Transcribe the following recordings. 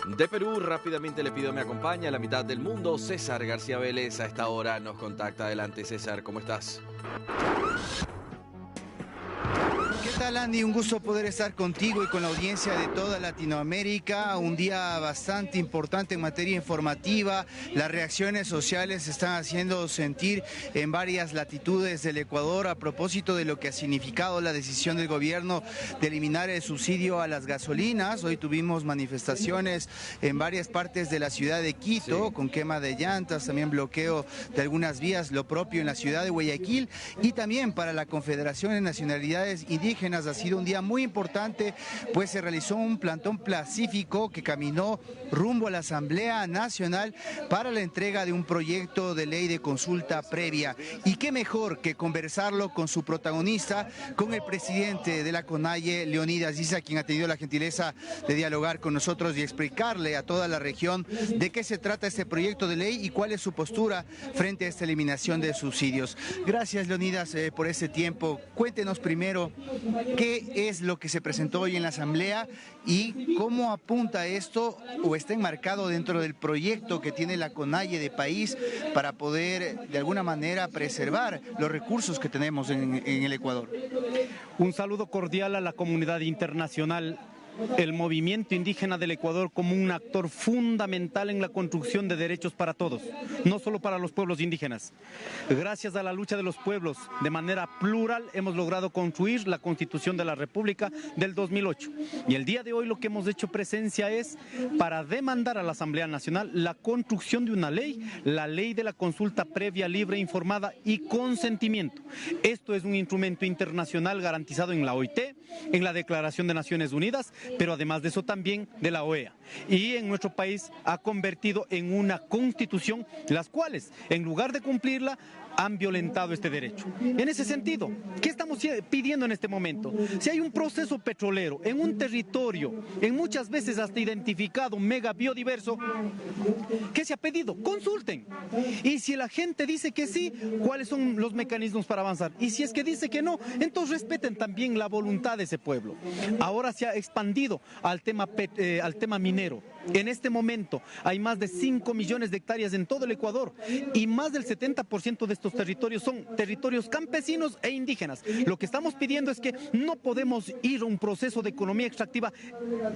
De Perú, rápidamente le pido me acompañe a la mitad del mundo. César García Vélez a esta hora nos contacta. Adelante, César, ¿cómo estás? ¿Qué tal, Andy? Un gusto poder estar contigo y con la audiencia de toda Latinoamérica. Un día bastante importante en materia informativa. Las reacciones sociales se están haciendo sentir en varias latitudes del Ecuador a propósito de lo que ha significado la decisión del gobierno de eliminar el subsidio a las gasolinas. Hoy tuvimos manifestaciones en varias partes de la ciudad de Quito, con quema de llantas, también bloqueo de algunas vías, lo propio en la ciudad de Guayaquil, y también para la Confederación de Nacionalidades Indígenas ha sido un día muy importante, pues se realizó un plantón pacífico que caminó rumbo a la Asamblea Nacional para la entrega de un proyecto de ley de consulta previa. Y qué mejor que conversarlo con su protagonista, con el presidente de la CONAIE, Leonidas Issa, quien ha tenido la gentileza de dialogar con nosotros y explicarle a toda la región de qué se trata este proyecto de ley y cuál es su postura frente a esta eliminación de subsidios. Gracias, Leonidas, por este tiempo. Cuéntenos primero qué es lo que se presentó hoy en la Asamblea y cómo apunta esto o está enmarcado dentro del proyecto que tiene la CONAIE de país para poder de alguna manera preservar los recursos que tenemos en el Ecuador. Un saludo cordial a la comunidad internacional. El movimiento indígena del Ecuador como un actor fundamental en la construcción de derechos para todos, no solo para los pueblos indígenas. Gracias a la lucha de los pueblos, de manera plural, hemos logrado construir la Constitución de la República del 2008. Y el día de hoy lo que hemos hecho presencia es para demandar a la Asamblea Nacional la construcción de una ley, la ley de la consulta previa, libre, informada y consentimiento. Esto es un instrumento internacional garantizado en la OIT, en la Declaración de Naciones Unidas, pero además de eso también de la OEA. Y en nuestro país ha convertido en una constitución, las cuales, en lugar de cumplirla, han violentado este derecho. En ese sentido, ¿qué estamos pidiendo en este momento? Si hay un proceso petrolero en un territorio, en muchas veces hasta identificado, mega biodiverso, ¿qué se ha pedido? Consulten. Y si la gente dice que sí, ¿cuáles son los mecanismos para avanzar? Y si es que dice que no, entonces respeten también la voluntad de ese pueblo. Ahora se ha expandido al tema minero. En este momento hay más de 5 millones de hectáreas en todo el Ecuador y más del 70% de estos territorios son territorios campesinos e indígenas. Lo que estamos pidiendo es que no podemos ir a un proceso de economía extractiva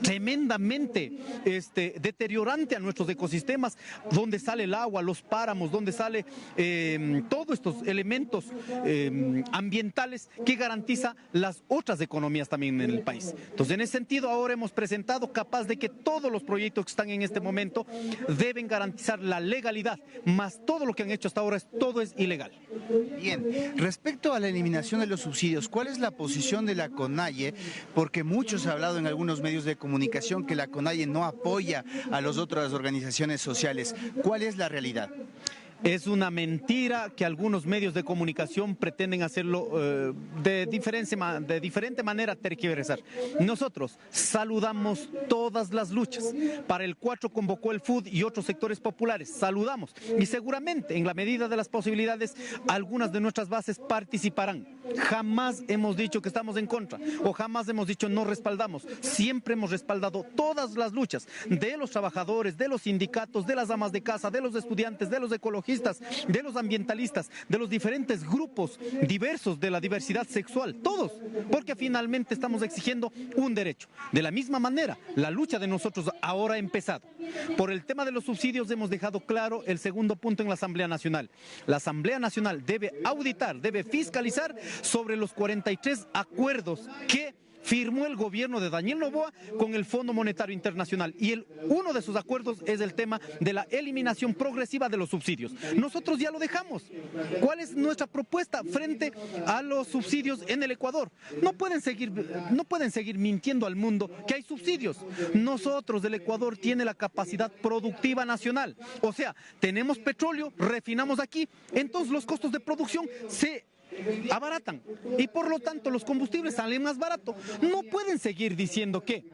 tremendamente deteriorante a nuestros ecosistemas, donde sale el agua, los páramos, donde sale todos estos elementos ambientales que garantiza las otras economías también en el país. Entonces, en ese sentido, ahora hemos presentado capaz de que todos los proyectos que están en este momento deben garantizar la legalidad, más todo lo que han hecho hasta ahora todo es ilegal. Bien, respecto a la eliminación de los subsidios, ¿cuál es la posición de la CONAIE? Porque muchos han hablado en algunos medios de comunicación que la CONAIE no apoya a las otras organizaciones sociales. ¿Cuál es la realidad? Es una mentira que algunos medios de comunicación pretenden hacerlo de diferente manera, tergiversar. Nosotros saludamos todas las luchas. Para el 4 convocó el FUD y otros sectores populares. Saludamos. Y seguramente, en la medida de las posibilidades, algunas de nuestras bases participarán. Jamás hemos dicho que estamos en contra o jamás hemos dicho no respaldamos. Siempre hemos respaldado todas las luchas de los trabajadores, de los sindicatos, de las amas de casa, de los estudiantes, de los ecologistas, de los ambientalistas, de los diferentes grupos diversos de la diversidad sexual, todos, porque finalmente estamos exigiendo un derecho. De la misma manera, la lucha de nosotros ahora ha empezado. Por el tema de los subsidios hemos dejado claro el segundo punto en la Asamblea Nacional. La Asamblea Nacional debe auditar, debe fiscalizar sobre los 43 acuerdos que firmó el gobierno de Daniel Noboa con el Fondo Monetario Internacional y uno de sus acuerdos es el tema de la eliminación progresiva de los subsidios. Nosotros ya lo dejamos. ¿Cuál es nuestra propuesta frente a los subsidios en el Ecuador? No pueden seguir mintiendo al mundo que hay subsidios. Nosotros, el Ecuador tiene la capacidad productiva nacional. O sea, tenemos petróleo, refinamos aquí, entonces los costos de producción se abaratan y por lo tanto los combustibles salen más baratos. No pueden seguir diciendo que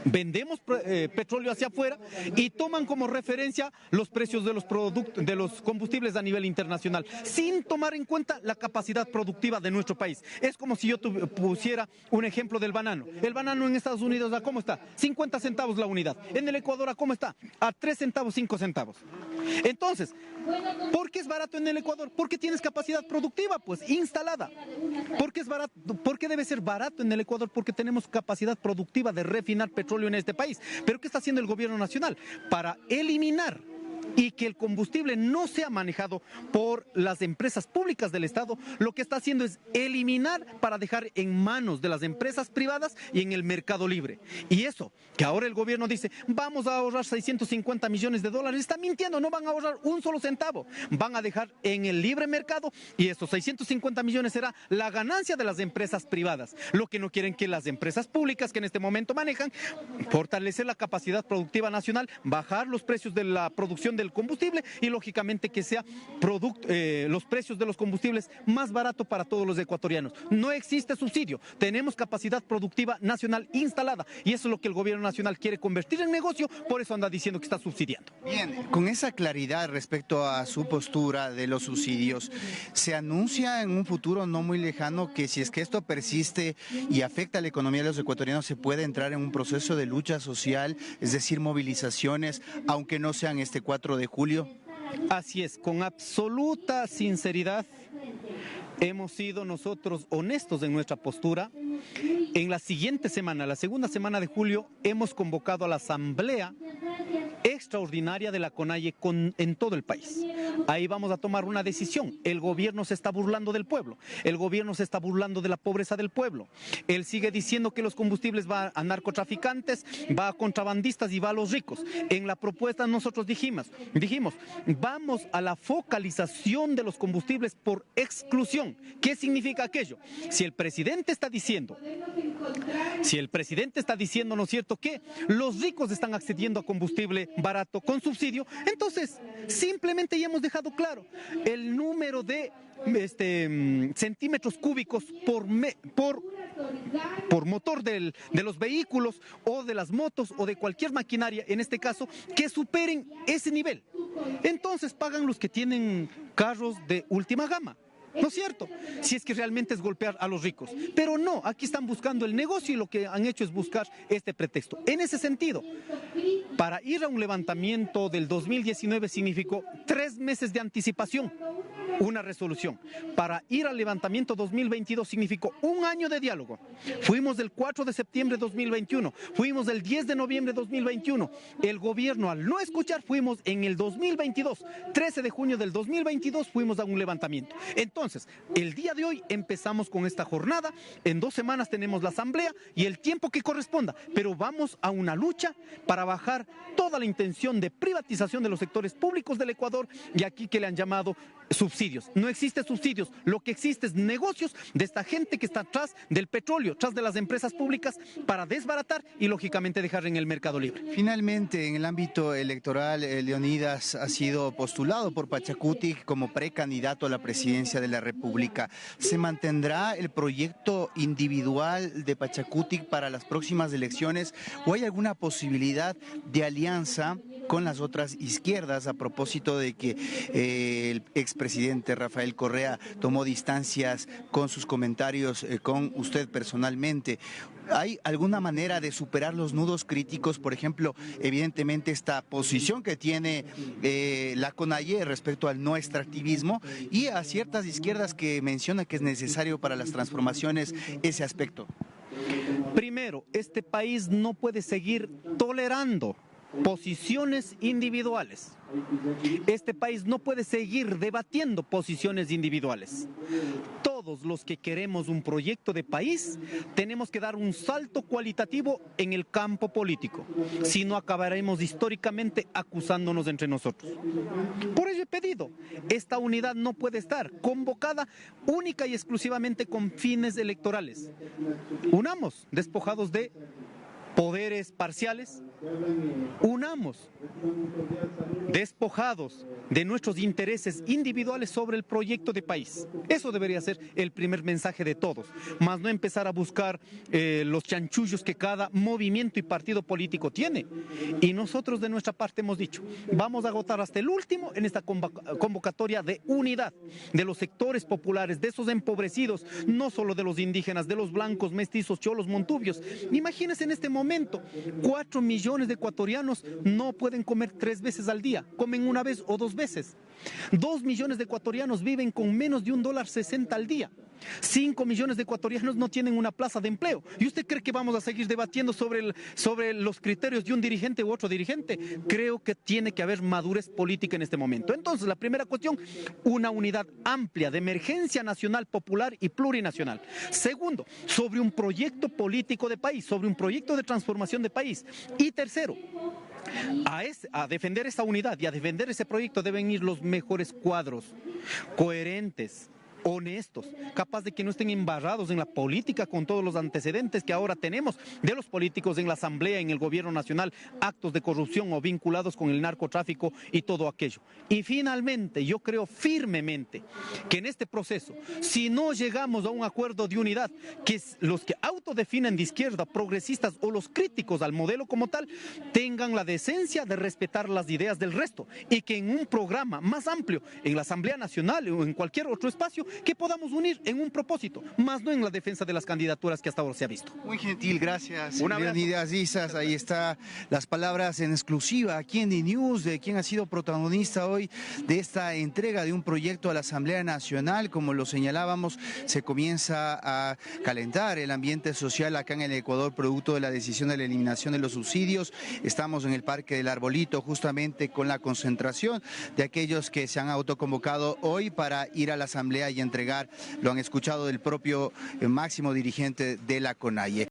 vendemos petróleo hacia afuera y toman como referencia los precios de los combustibles a nivel internacional, sin tomar en cuenta la capacidad productiva de nuestro país. Es como si yo pusiera un ejemplo del banano. El banano en Estados Unidos, ¿a cómo está? 50 centavos la unidad. En el Ecuador, ¿a cómo está? A 3 centavos, 5 centavos. Entonces, ¿por qué es barato en el Ecuador? Porque tienes capacidad productiva, pues, instalada. ¿Por qué es barato? ¿Por qué debe ser barato en el Ecuador? Porque tenemos capacidad productiva de refinar petróleo en este país. ¿Pero qué está haciendo el gobierno nacional? Para eliminar y que el combustible no sea manejado por las empresas públicas del Estado, lo que está haciendo es eliminar para dejar en manos de las empresas privadas y en el mercado libre. Y eso, que ahora el gobierno dice, vamos a ahorrar 650 millones de dólares, está mintiendo, no van a ahorrar un solo centavo, van a dejar en el libre mercado y estos 650 millones será la ganancia de las empresas privadas. Lo que no quieren que las empresas públicas que en este momento manejan, fortalecer la capacidad productiva nacional, bajar los precios de la producción del combustible y lógicamente que sea los precios de los combustibles más barato para todos los ecuatorianos. No existe subsidio, tenemos capacidad productiva nacional instalada y eso es lo que el gobierno nacional quiere convertir en negocio, por eso anda diciendo que está subsidiando. Bien, con esa claridad respecto a su postura de los subsidios, ¿se anuncia en un futuro no muy lejano que si es que esto persiste y afecta a la economía de los ecuatorianos se puede entrar en un proceso de lucha social, es decir, movilizaciones, aunque no sean este 4 de julio? Así es, con absoluta sinceridad hemos sido nosotros honestos en nuestra postura. En la siguiente semana, la segunda semana de julio, hemos convocado a la asamblea extraordinaria de la CONAIE en todo el país. Ahí vamos a tomar una decisión. El gobierno se está burlando del pueblo, el gobierno se está burlando de la pobreza del pueblo. Él sigue diciendo que los combustibles van a narcotraficantes, va a contrabandistas y va a los ricos. En la propuesta nosotros dijimos, vamos a la focalización de los combustibles por exclusión. ¿Qué significa aquello? Si el presidente está diciendo, ¿no es cierto?, que los ricos están accediendo a combustible barato con subsidio, entonces simplemente ya hemos dejado claro el número de centímetros cúbicos por motor de los vehículos o de las motos o de cualquier maquinaria, en este caso, que superen ese nivel. Entonces pagan los que tienen carros de última gama. ¿No es cierto? Si es que realmente es golpear a los ricos. Pero no, aquí están buscando el negocio y lo que han hecho es buscar este pretexto. En ese sentido, para ir a un levantamiento del 2019 significó 3 meses de anticipación, una resolución. Para ir al levantamiento 2022 significó 1 año de diálogo. Fuimos del 4 de septiembre de 2021, fuimos del 10 de noviembre de 2021. El gobierno, al no escuchar, fuimos en el 2022, 13 de junio del 2022, fuimos a un levantamiento. Entonces, el día de hoy empezamos con esta jornada, en 2 semanas tenemos la asamblea y el tiempo que corresponda, pero vamos a una lucha para bajar toda la intención de privatización de los sectores públicos del Ecuador y aquí que le han llamado subsidios. No existe subsidios, lo que existe es negocios de esta gente que está atrás del petróleo, atrás de las empresas públicas para desbaratar y lógicamente dejar en el mercado libre. Finalmente, en el ámbito electoral, Leonidas ha sido postulado por Pachacutic como precandidato a la presidencia de la República. ¿Se mantendrá el proyecto individual de Pachacutic para las próximas elecciones o hay alguna posibilidad de alianza con las otras izquierdas a propósito de que el expresidente Rafael Correa tomó distancias con sus comentarios con usted personalmente? ¿Hay alguna manera de superar los nudos críticos? Por ejemplo, evidentemente esta posición que tiene la CONAIE respecto al no extractivismo y a ciertas izquierdas que mencionan que es necesario para las transformaciones ese aspecto. Primero, este país no puede seguir tolerando posiciones individuales. Este país no puede seguir debatiendo posiciones individuales. Todos los que queremos un proyecto de país tenemos que dar un salto cualitativo en el campo político. Si no, acabaremos históricamente acusándonos entre nosotros. Por ello he pedido, esta unidad no puede estar convocada única y exclusivamente con fines electorales. Unamos, despojados de poderes parciales, unamos, despojados de nuestros intereses individuales sobre el proyecto de país. Eso debería ser el primer mensaje de todos, más no empezar a buscar los chanchullos que cada movimiento y partido político tiene. Y nosotros de nuestra parte hemos dicho, vamos a agotar hasta el último en esta convocatoria de unidad de los sectores populares, de esos empobrecidos, no solo de los indígenas, de los blancos, mestizos, cholos, montubios. Imagínense en este momento, 4 millones de ecuatorianos no pueden comer 3 veces al día, comen una vez o 2 veces. 2 millones de ecuatorianos viven con menos de $1.60 al día. 5 millones de ecuatorianos no tienen una plaza de empleo. ¿Y usted cree que vamos a seguir debatiendo sobre los criterios de un dirigente u otro dirigente? Creo que tiene que haber madurez política en este momento. Entonces, la primera cuestión, una unidad amplia de emergencia nacional, popular y plurinacional. Segundo, sobre un proyecto político de país, sobre un proyecto de transformación de país. Y tercero, a defender esa unidad y a defender ese proyecto deben ir los mejores cuadros, coherentes, honestos, capaz de que no estén embarrados en la política con todos los antecedentes que ahora tenemos de los políticos en la Asamblea, en el Gobierno Nacional, actos de corrupción o vinculados con el narcotráfico y todo aquello. Y finalmente, yo creo firmemente que en este proceso, si no llegamos a un acuerdo de unidad, que los que autodefinen de izquierda, progresistas o los críticos al modelo como tal, tengan la decencia de respetar las ideas del resto y que en un programa más amplio, en la Asamblea Nacional o en cualquier otro espacio, que podamos unir en un propósito, más no en la defensa de las candidaturas que hasta ahora se ha visto. Muy gentil, gracias. Un abrazo. Leonidas Isas, ahí está las palabras en exclusiva aquí en The News de quien ha sido protagonista hoy de esta entrega de un proyecto a la Asamblea Nacional. Como lo señalábamos, se comienza a calentar el ambiente social acá en el Ecuador producto de la decisión de la eliminación de los subsidios. Estamos en el Parque del Arbolito justamente con la concentración de aquellos que se han autoconvocado hoy para ir a la Asamblea y entregar, lo han escuchado del propio máximo dirigente de la CONAIE.